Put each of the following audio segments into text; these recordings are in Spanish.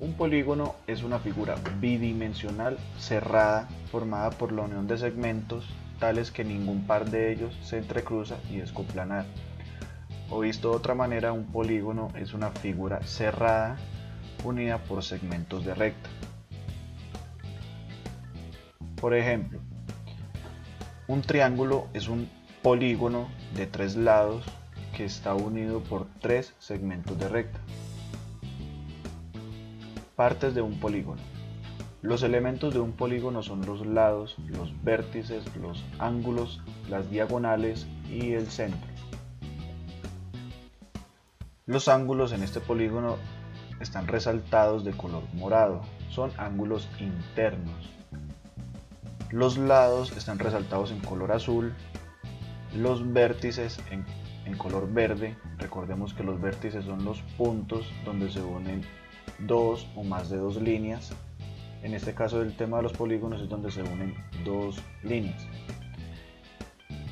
Un polígono es una figura bidimensional cerrada formada por la unión de segmentos tales que ningún par de ellos se entrecruza y es coplanar. O visto de otra manera, un polígono es una figura cerrada unida por segmentos de recta. Por ejemplo, un triángulo es un polígono de tres lados que está unido por tres segmentos de recta. Partes de un polígono. Los elementos de un polígono son los lados, los vértices, los ángulos, las diagonales y el centro. Los ángulos en este polígono están resaltados de color morado, son ángulos internos. Los lados están resaltados en color azul, los vértices en color verde. Recordemos que los vértices son los puntos donde se unen dos o más de dos líneas. En este caso del tema de los polígonos es donde se unen dos líneas.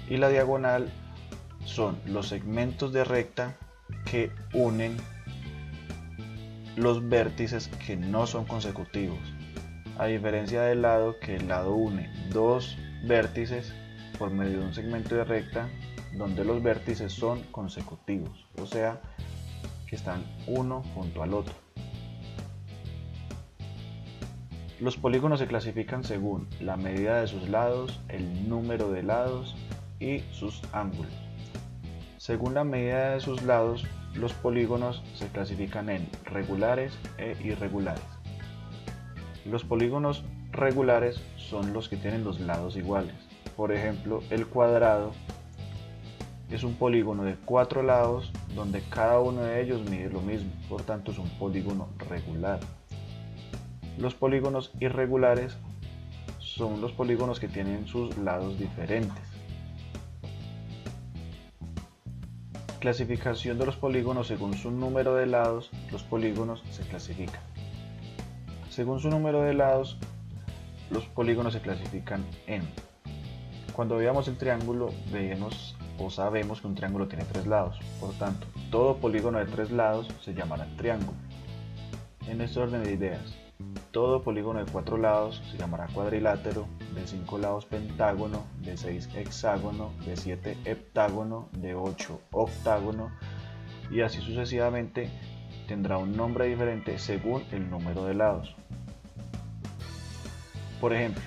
Y la diagonal son los segmentos de recta que unen los vértices que no son consecutivos. A diferencia del lado, que el lado une dos vértices por medio de un segmento de recta donde los vértices son consecutivos, o sea, que están uno junto al otro. Los polígonos se clasifican según la medida de sus lados, el número de lados y sus ángulos. Según la medida de sus lados, los polígonos se clasifican en regulares e irregulares. Los polígonos regulares son los que tienen los lados iguales. Por ejemplo, el cuadrado es un polígono de 4 lados donde cada uno de ellos mide lo mismo, por tanto es un polígono regular. Los polígonos irregulares son los polígonos que tienen sus lados diferentes. Clasificación de los polígonos según su número de lados. Los polígonos se clasifican. Según su número de lados, los polígonos se clasifican en. Cuando veamos el triángulo, veamos o sabemos que un triángulo tiene tres lados. Por tanto, todo polígono de tres lados se llamará triángulo. En este orden de ideas, todo polígono de 4 lados se llamará cuadrilátero, de 5 lados pentágono, de 6 hexágono, de 7 heptágono, de 8 octágono y así sucesivamente. Tendrá un nombre diferente según el número de lados. Por ejemplo,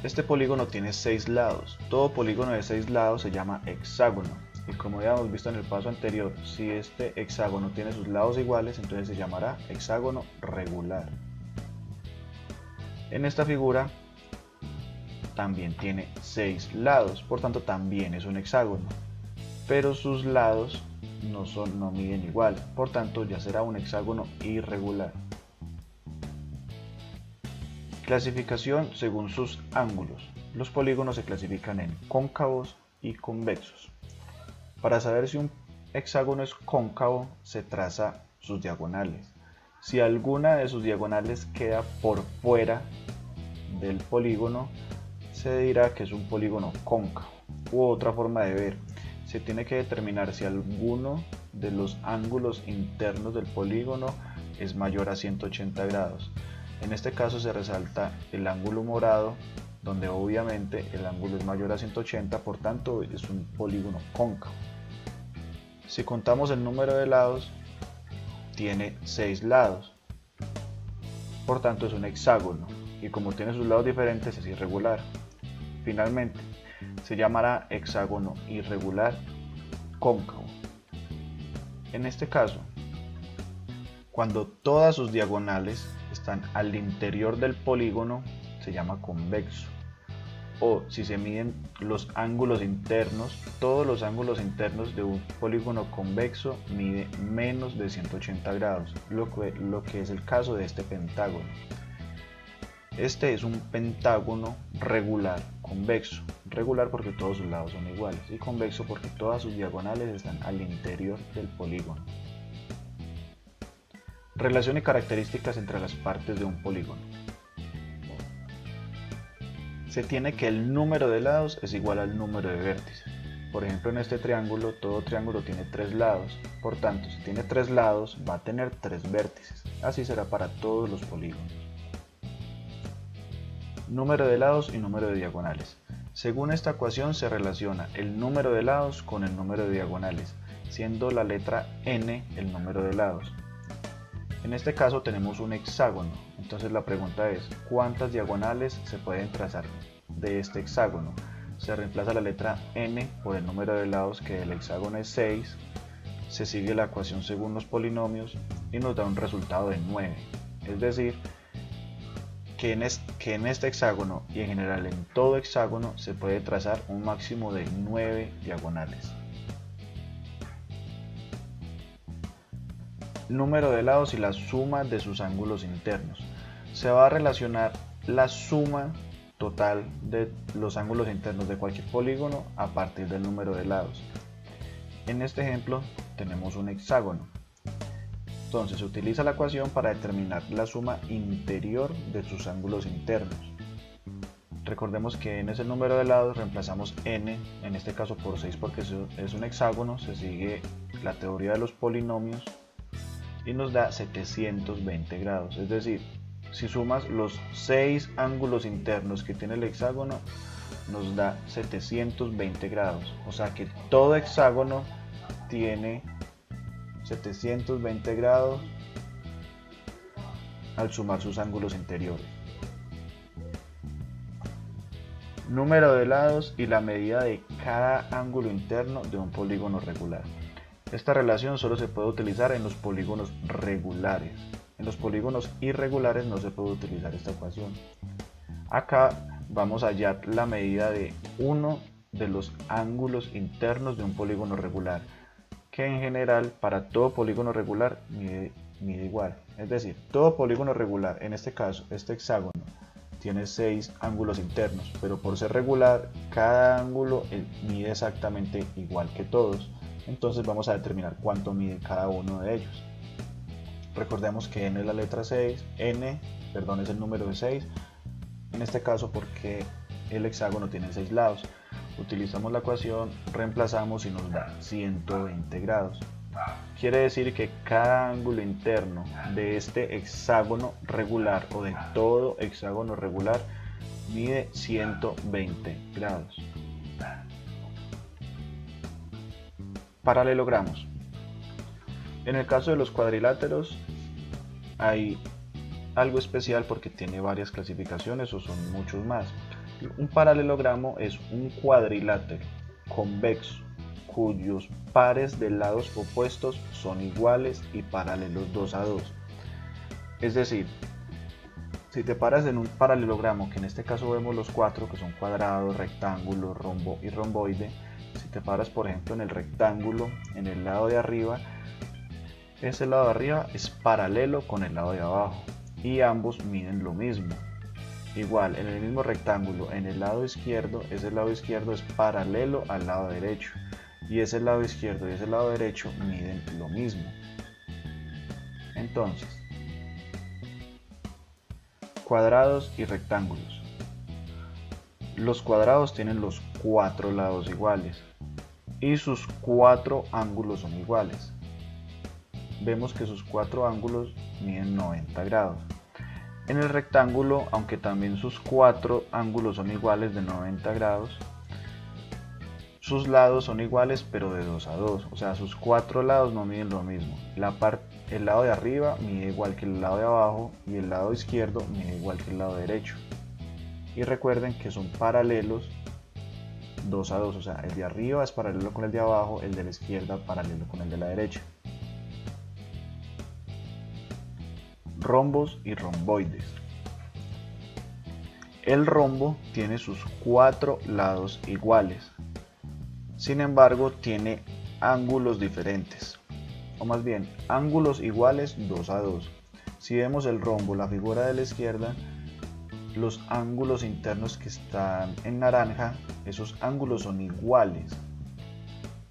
este polígono tiene 6 lados. Todo polígono de 6 lados se llama hexágono. Y como ya hemos visto en el paso anterior, si este hexágono tiene sus lados iguales, entonces se llamará hexágono regular. En esta figura también tiene 6 lados, por tanto también es un hexágono, pero sus lados no miden igual, por tanto ya será un hexágono irregular. Clasificación según sus ángulos. Los polígonos se clasifican en cóncavos y convexos. Para saber si un hexágono es cóncavo, se traza sus diagonales. Si alguna de sus diagonales queda por fuera del polígono, se dirá que es un polígono cóncavo. U otra forma de ver, se tiene que determinar si alguno de los ángulos internos del polígono es mayor a 180 grados. En este caso se resalta el ángulo morado, donde obviamente el ángulo es mayor a 180, por tanto es un polígono cóncavo. Si contamos el número de lados, tiene 6 lados, por tanto es un hexágono, y como tiene sus lados diferentes es irregular. Finalmente, se llamará hexágono irregular cóncavo. En este caso, cuando todas sus diagonales están al interior del polígono, se llama convexo. O si se miden los ángulos internos, todos los ángulos internos de un polígono convexo mide menos de 180 grados, lo que es el caso de este pentágono. Este es un pentágono regular convexo, regular porque todos sus lados son iguales, y convexo porque todas sus diagonales están al interior del polígono. Relación y características entre las partes de un polígono. Se tiene que el número de lados es igual al número de vértices. Por ejemplo, en este triángulo, todo triángulo tiene 3 lados. Por tanto, si tiene 3 lados, va a tener 3 vértices. Así será para todos los polígonos. Número de lados y número de diagonales. Según esta ecuación se relaciona el número de lados con el número de diagonales, siendo la letra n el número de lados. En este caso tenemos un hexágono, entonces la pregunta es, ¿cuántas diagonales se pueden trazar de este hexágono? Se reemplaza la letra n por el número de lados, que del hexágono es 6, se sigue la ecuación según los polinomios y nos da un resultado de 9. Es decir, que en este hexágono y en general en todo hexágono se puede trazar un máximo de 9 diagonales. Número de lados y la suma de sus ángulos internos. Se va a relacionar la suma total de los ángulos internos de cualquier polígono a partir del número de lados. En este ejemplo tenemos un hexágono. Entonces se utiliza la ecuación para determinar la suma interior de sus ángulos internos. Recordemos que n es el número de lados, reemplazamos n, en este caso por 6 porque es un hexágono, se sigue la teoría de los polinomios y nos da 720 grados. Es decir, si sumas los 6 ángulos internos que tiene el hexágono, nos da 720 grados. O sea que todo hexágono tiene 720 grados al sumar sus ángulos interiores. Número de lados y la medida de cada ángulo interno de un polígono regular. Esta relación solo se puede utilizar en los polígonos regulares. En los polígonos irregulares no se puede utilizar esta ecuación. Acá vamos a hallar la medida de uno de los ángulos internos de un polígono regular, que en general para todo polígono regular mide igual. Es decir, todo polígono regular, en este caso este hexágono, tiene 6 ángulos internos, pero por ser regular cada ángulo mide exactamente igual que todos. Entonces vamos a determinar cuánto mide cada uno de ellos. Recordemos que n es la letra 6, es el número de 6, en este caso porque el hexágono tiene 6 lados. Utilizamos la ecuación, reemplazamos y nos da 120 grados. Quiere decir que cada ángulo interno de este hexágono regular o de todo hexágono regular mide 120 grados. Paralelogramos. En el caso de los cuadriláteros hay algo especial porque tiene varias clasificaciones o son muchos más. Un paralelogramo es un cuadrilátero convexo cuyos pares de lados opuestos son iguales y paralelos 2 a 2. Es decir, si te paras en un paralelogramo, que en este caso vemos los 4, que son cuadrado, rectángulo, rombo y romboide, si te paras por ejemplo en el rectángulo, en el lado de arriba, ese lado de arriba es paralelo con el lado de abajo y ambos miden lo mismo. Igual, en el mismo rectángulo, en el lado izquierdo, ese lado izquierdo es paralelo al lado derecho y ese lado izquierdo y ese lado derecho miden lo mismo. Entonces, cuadrados y rectángulos. Los cuadrados tienen los 4 lados iguales y sus 4 ángulos son iguales. Vemos que sus 4 ángulos miden 90 grados. En el rectángulo, aunque también sus 4 ángulos son iguales de 90 grados, sus lados son iguales pero de 2 a 2, o sea, sus 4 lados no miden lo mismo. El lado de arriba mide igual que el lado de abajo y el lado izquierdo mide igual que el lado derecho. Y recuerden que son paralelos 2 a 2, o sea, el de arriba es paralelo con el de abajo, el de la izquierda paralelo con el de la derecha. Rombos y romboides. El rombo tiene sus 4 lados iguales, sin embargo tiene ángulos diferentes, o más bien ángulos iguales 2 a 2. Si vemos el rombo, la figura de la izquierda, los ángulos internos que están en naranja, esos ángulos son iguales,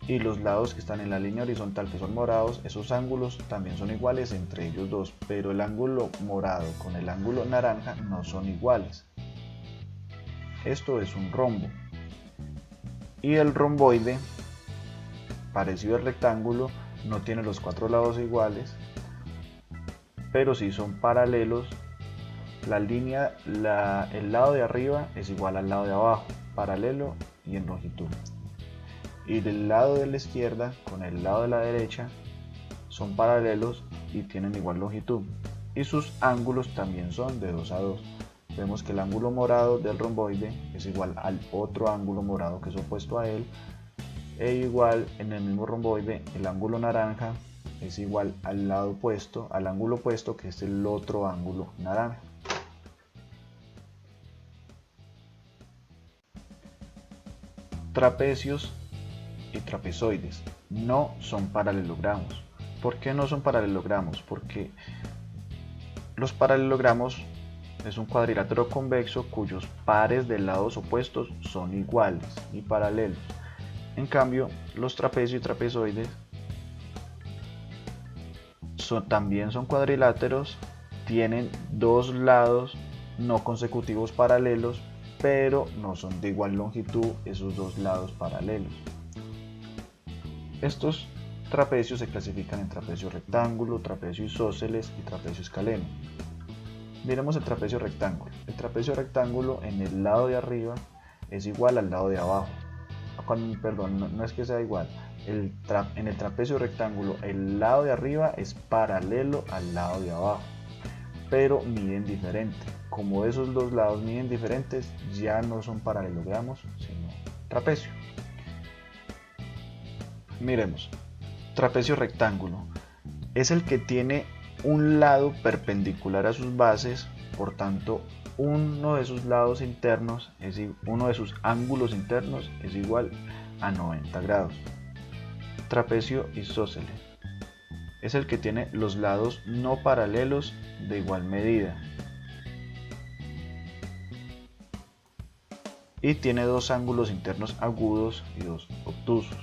y los lados que están en la línea horizontal, que son morados, esos ángulos también son iguales entre ellos dos, pero el ángulo morado con el ángulo naranja no son iguales. Esto es un rombo. Y el romboide, parecido al rectángulo, no tiene los 4 lados iguales pero si son paralelos, el lado de arriba es igual al lado de abajo, paralelo y en longitud. Y del lado de la izquierda con el lado de la derecha son paralelos y tienen igual longitud. Y sus ángulos también son de 2 a 2. Vemos que el ángulo morado del romboide es igual al otro ángulo morado que es opuesto a él, e igual en el mismo romboide el ángulo naranja es igual al lado opuesto, al ángulo opuesto, que es el otro ángulo naranja. Trapecios y trapezoides no son paralelogramos. ¿Por qué no son paralelogramos? Porque los paralelogramos es un cuadrilátero convexo cuyos pares de lados opuestos son iguales y paralelos. En cambio, los trapecios y trapezoides también son cuadriláteros, tienen dos lados no consecutivos paralelos, pero no son de igual longitud esos dos lados paralelos. Estos trapecios se clasifican en trapecio rectángulo, trapecio isósceles y trapecio escaleno. Miremos el trapecio rectángulo. El trapecio rectángulo en el lado de arriba es igual al lado de abajo. Perdón, no es que sea igual. En el trapecio rectángulo el lado de arriba es paralelo al lado de abajo, pero miden diferente. Como esos dos lados miden diferentes, ya no son paralelogramos, sino trapecio. Miremos, trapecio rectángulo es el que tiene un lado perpendicular a sus bases, por tanto uno de sus lados internos, uno de sus ángulos internos es igual a 90 grados. Trapecio isósceles es el que tiene los lados no paralelos de igual medida y tiene dos ángulos internos agudos y dos obtusos.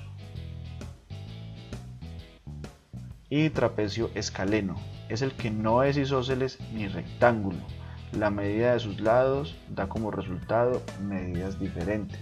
Y trapecio escaleno es el que no es isósceles ni rectángulo. La medida de sus lados da como resultado medidas diferentes.